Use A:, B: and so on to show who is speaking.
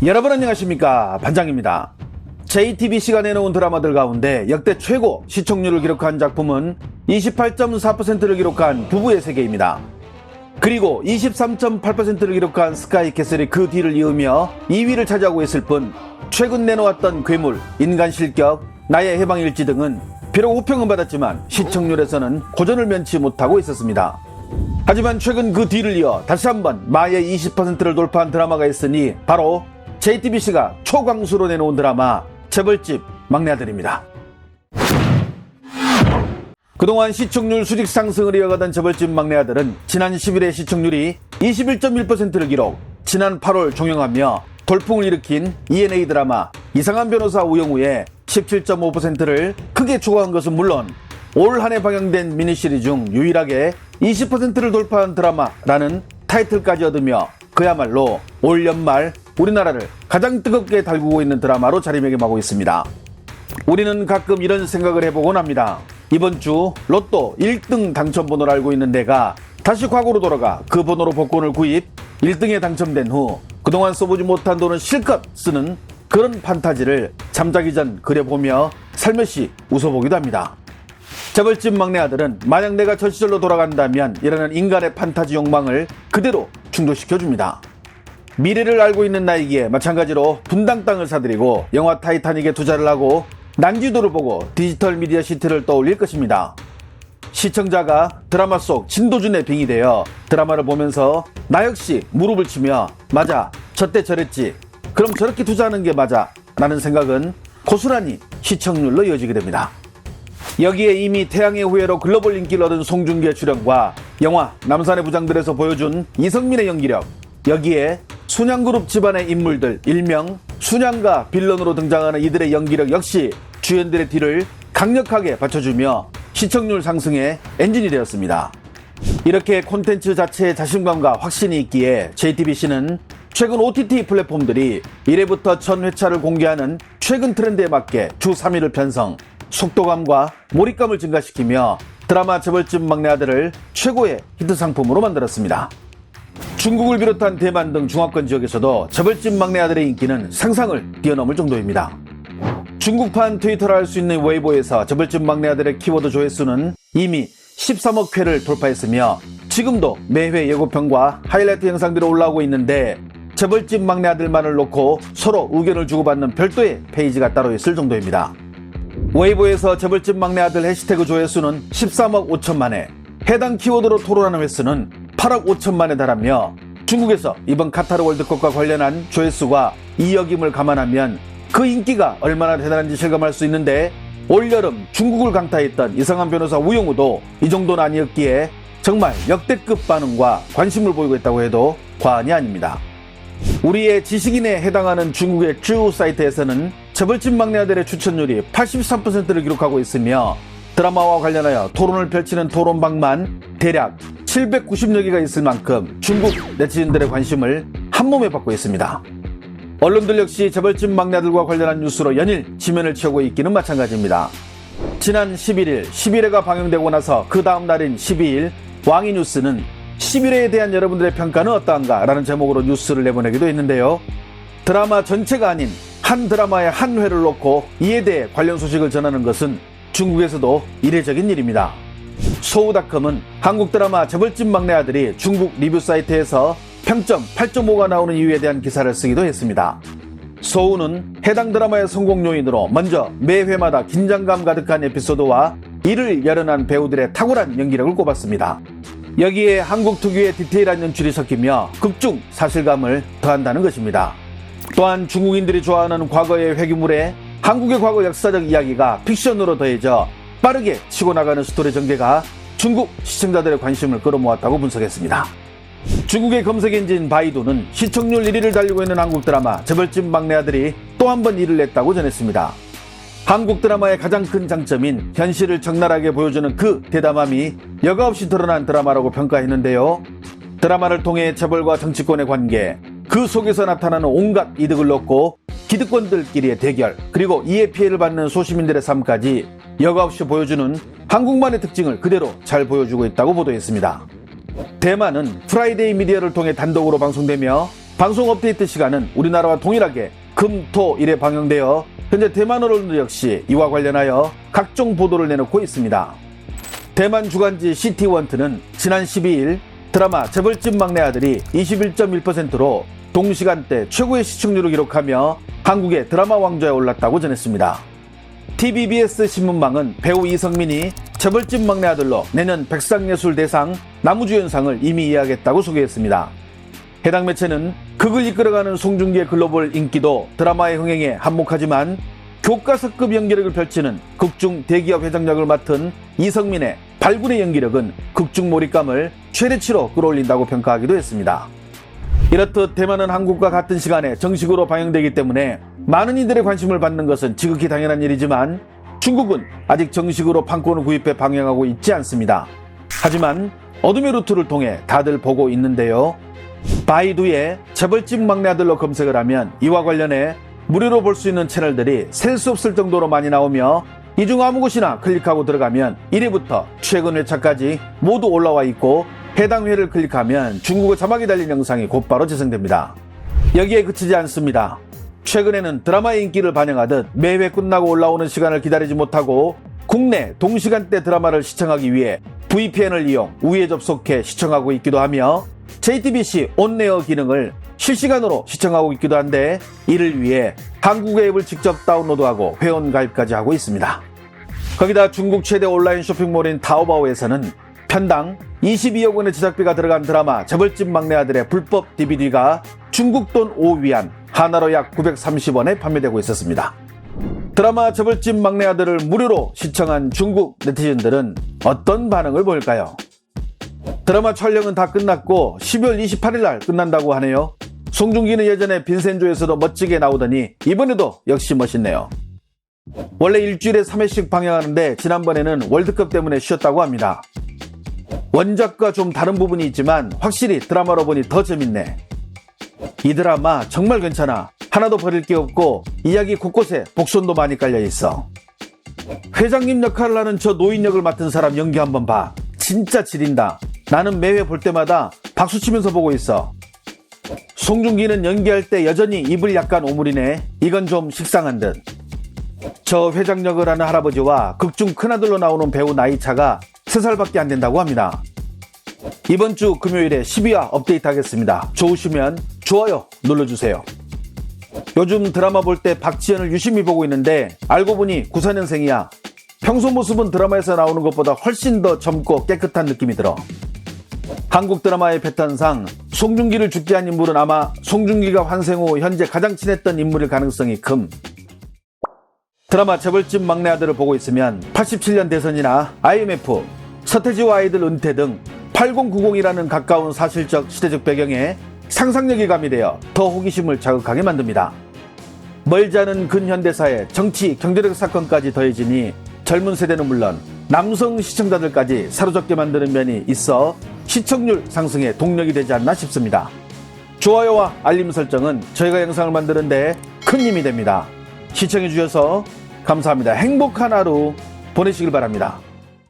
A: 여러분 안녕하십니까, 반장입니다. JTBC가 내놓은 드라마들 가운데 역대 최고 시청률을 기록한 작품은 28.4%를 기록한 부부의 세계입니다. 그리고 23.8%를 기록한 스카이캐슬이 그 뒤를 이으며 2위를 차지하고 있을 뿐, 최근 내놓았던 괴물, 인간 실격, 나의 해방일지 등은 비록 호평은 받았지만 시청률에서는 고전을 면치 못하고 있었습니다. 하지만 최근 그 뒤를 이어 다시 한번 마의 20%를 돌파한 드라마가 있으니 바로 JTBC가 초강수로 내놓은 드라마 재벌집 막내 아들입니다. 그동안 시청률 수직 상승을 이어가던 재벌집 막내 아들은 지난 10일에 시청률이 21.1%를 기록, 지난 8월 종영하며 돌풍을 일으킨 ENA 드라마 이상한 변호사 우영우의 17.5%를 크게 초과한 것은 물론 올 한 해 방영된 미니시리즈 중 유일하게 20%를 돌파한 드라마라는 타이틀까지 얻으며 그야말로 올 연말 우리나라를 가장 뜨겁게 달구고 있는 드라마로 자리매김하고 있습니다. 우리는 가끔 이런 생각을 해보곤 합니다. 이번 주 로또 1등 당첨 번호를 알고 있는 내가 다시 과거로 돌아가 그 번호로 복권을 구입, 1등에 당첨된 후 그동안 써보지 못한 돈을 실컷 쓰는 그런 판타지를 잠자기 전 그려보며 살며시 웃어보기도 합니다. 재벌집 막내 아들은 만약 내가 저 시절로 돌아간다면 이라는 인간의 판타지 욕망을 그대로 충족시켜줍니다. 미래를 알고 있는 나이기에 마찬가지로 분당 땅을 사들이고 영화 타이타닉에 투자를 하고 난지도를 보고 디지털 미디어 시티를 떠올릴 것입니다. 시청자가 드라마 속 진도준의 빙이 되어 드라마를 보면서 나 역시 무릎을 치며 맞아, 저때 저랬지, 그럼 저렇게 투자하는 게 맞아 라는 생각은 고스란히 시청률로 이어지게 됩니다. 여기에 이미 태양의 후예로 글로벌 인기를 얻은 송중기의 출연과 영화 남산의 부장들에서 보여준 이성민의 연기력, 여기에 순양그룹 집안의 인물들 일명 순양가 빌런으로 등장하는 이들의 연기력 역시 주연들의 뒤를 강력하게 받쳐주며 시청률 상승의 엔진이 되었습니다. 이렇게 콘텐츠 자체에 자신감과 확신이 있기에 JTBC는 최근 OTT 플랫폼들이 1회부터 1000회차를 공개하는 최근 트렌드에 맞게 주 3회를 편성, 속도감과 몰입감을 증가시키며 드라마 재벌집 막내 아들을 최고의 히트 상품으로 만들었습니다. 중국을 비롯한 대만 등 중화권 지역에서도 재벌집 막내 아들의 인기는 상상을 뛰어넘을 정도입니다. 중국판 트위터라 할 수 있는 웨이보에서 재벌집 막내 아들의 키워드 조회수는 이미 13억 회를 돌파했으며 지금도 매회 예고편과 하이라이트 영상들이 올라오고 있는데 재벌집 막내 아들만을 놓고 서로 의견을 주고받는 별도의 페이지가 따로 있을 정도입니다. 웨이보에서 재벌집 막내 아들 해시태그 조회수는 13억 5천만 회, 해당 키워드로 토론하는 횟수는 8억 5천만에 달하며 중국에서 이번 카타르 월드컵과 관련한 조회수가 2억임을 감안하면 그 인기가 얼마나 대단한지 실감할 수 있는데, 올여름 중국을 강타했던 이상한 변호사 우영우도 이 정도는 아니었기에 정말 역대급 반응과 관심을 보이고 있다고 해도 과언이 아닙니다. 우리의 지식인에 해당하는 중국의 쯔우 사이트에서는 재벌집 막내 아들의 추천율이 83%를 기록하고 있으며 드라마와 관련하여 토론을 펼치는 토론방만 대략 790여 개가 있을 만큼 중국 네티즌들의 관심을 한몸에 받고 있습니다. 언론들 역시 재벌집 막내 아들과 관련한 뉴스로 연일 지면을 채우고 있기는 마찬가지입니다. 지난 11일 11회가 방영되고 나서 그 다음 날인 12일 왕이뉴스는 11회에 대한 여러분들의 평가는 어떠한가 라는 제목으로 뉴스를 내보내기도 했는데요. 드라마 전체가 아닌 한 드라마의 한 회를 놓고 이에 대해 관련 소식을 전하는 것은 중국에서도 이례적인 일입니다. 소우닷컴은 한국 드라마 재벌집 막내 아들이 중국 리뷰 사이트에서 평점 8.5가 나오는 이유에 대한 기사를 쓰기도 했습니다. 소우는 해당 드라마의 성공 요인으로 먼저 매 회마다 긴장감 가득한 에피소드와 이를 열연한 배우들의 탁월한 연기력을 꼽았습니다. 여기에 한국 특유의 디테일한 연출이 섞이며 극중 사실감을 더한다는 것입니다. 또한 중국인들이 좋아하는 과거의 회귀물에 한국의 과거 역사적 이야기가 픽션으로 더해져 빠르게 치고 나가는 스토리 전개가 중국 시청자들의 관심을 끌어모았다고 분석했습니다. 중국의 검색 엔진 바이두는 시청률 1위를 달리고 있는 한국 드라마 재벌집 막내 아들이 또 한 번 1위를 냈다고 전했습니다. 한국 드라마의 가장 큰 장점인 현실을 적나라하게 보여주는 그 대담함이 여과없이 드러난 드라마라고 평가했는데요. 드라마를 통해 재벌과 정치권의 관계, 그 속에서 나타나는 온갖 이득을 놓고 기득권들끼리의 대결, 그리고 이에 피해를 받는 소시민들의 삶까지 여과없이 보여주는 한국만의 특징을 그대로 잘 보여주고 있다고 보도했습니다. 대만은 프라이데이 미디어를 통해 단독으로 방송되며 방송 업데이트 시간은 우리나라와 동일하게 금, 토, 일에 방영되어 현재 대만 언론도 역시 이와 관련하여 각종 보도를 내놓고 있습니다. 대만 주간지 시티원트는 지난 12일 드라마 재벌집 막내 아들이 21.1%로 동시간대 최고의 시청률을 기록하며 한국의 드라마 왕좌에 올랐다고 전했습니다. TBBS 신문망은 배우 이성민이 재벌집 막내 아들로 내년 백상예술대상 남우주연상을 이미 예약했다고 소개했습니다. 해당 매체는 극을 이끌어가는 송중기의 글로벌 인기도 드라마의 흥행에 한몫하지만 교과서급 연기력을 펼치는 극중 대기업 회장역을 맡은 이성민의 발군의 연기력은 극중 몰입감을 최대치로 끌어올린다고 평가하기도 했습니다. 이렇듯 대만은 한국과 같은 시간에 정식으로 방영되기 때문에 많은 이들의 관심을 받는 것은 지극히 당연한 일이지만 중국은 아직 정식으로 판권을 구입해 방영하고 있지 않습니다. 하지만 어둠의 루트를 통해 다들 보고 있는데요. 바이두에 재벌집 막내 아들로 검색을 하면 이와 관련해 무료로 볼 수 있는 채널들이 셀 수 없을 정도로 많이 나오며 이 중 아무 곳이나 클릭하고 들어가면 1회부터 최근 회차까지 모두 올라와 있고 해당 회를 클릭하면 중국어 자막이 달린 영상이 곧바로 재생됩니다. 여기에 그치지 않습니다. 최근에는 드라마의 인기를 반영하듯 매회 끝나고 올라오는 시간을 기다리지 못하고 국내 동시간대 드라마를 시청하기 위해 VPN을 이용 우회에 접속해 시청하고 있기도 하며 JTBC 온에어 기능을 실시간으로 시청하고 있기도 한데 이를 위해 한국 앱을 직접 다운로드하고 회원 가입까지 하고 있습니다. 거기다 중국 최대 온라인 쇼핑몰인 타오바오에서는 편당 22억 원의 제작비가 들어간 드라마 재벌집 막내 아들의 불법 DVD가 중국 돈 5위안, 하나로 약 930원에 판매되고 있었습니다. 드라마 재벌집 막내 아들을 무료로 시청한 중국 네티즌들은 어떤 반응을 보일까요? 드라마 촬영은 다 끝났고 12월 28일 날 끝난다고 하네요. 송중기는 예전에 빈센조에서도 멋지게 나오더니 이번에도 역시 멋있네요. 원래 일주일에 3회씩 방영하는데 지난번에는 월드컵 때문에 쉬었다고 합니다. 원작과 좀 다른 부분이 있지만 확실히 드라마로 보니 더 재밌네. 이 드라마 정말 괜찮아. 하나도 버릴 게 없고 이야기 곳곳에 복선도 많이 깔려있어. 회장님 역할을 하는 저 노인 역을 맡은 사람 연기 한번 봐. 진짜 지린다. 나는 매회 볼 때마다 박수치면서 보고 있어. 송중기는 연기할 때 여전히 입을 약간 오므리네. 이건 좀 식상한 듯. 저 회장 역을 하는 할아버지와 극중 큰아들로 나오는 배우 나이차가 3살밖에 안 된다고 합니다. 이번 주 금요일에 12화 업데이트 하겠습니다. 좋으시면 좋아요 눌러주세요. 요즘 드라마 볼 때 박지현을 유심히 보고 있는데 알고 보니 94년생이야. 평소 모습은 드라마에서 나오는 것보다 훨씬 더 젊고 깨끗한 느낌이 들어. 한국 드라마의 패턴상 송중기를 죽게 한 인물은 아마 송중기가 환생 후 현재 가장 친했던 인물일 가능성이 큼. 드라마 재벌집 막내 아들을 보고 있으면 87년 대선이나 IMF, 서태지와 아이들 은퇴 등 8090이라는 가까운 사실적 시대적 배경에 상상력이 가미되어 더 호기심을 자극하게 만듭니다. 멀지 않은 근현대사에 정치, 경제적 사건까지 더해지니 젊은 세대는 물론 남성 시청자들까지 사로잡게 만드는 면이 있어 시청률 상승에 동력이 되지 않나 싶습니다. 좋아요와 알림 설정은 저희가 영상을 만드는데 큰 힘이 됩니다. 시청해주셔서 감사합니다. 행복한 하루 보내시길 바랍니다.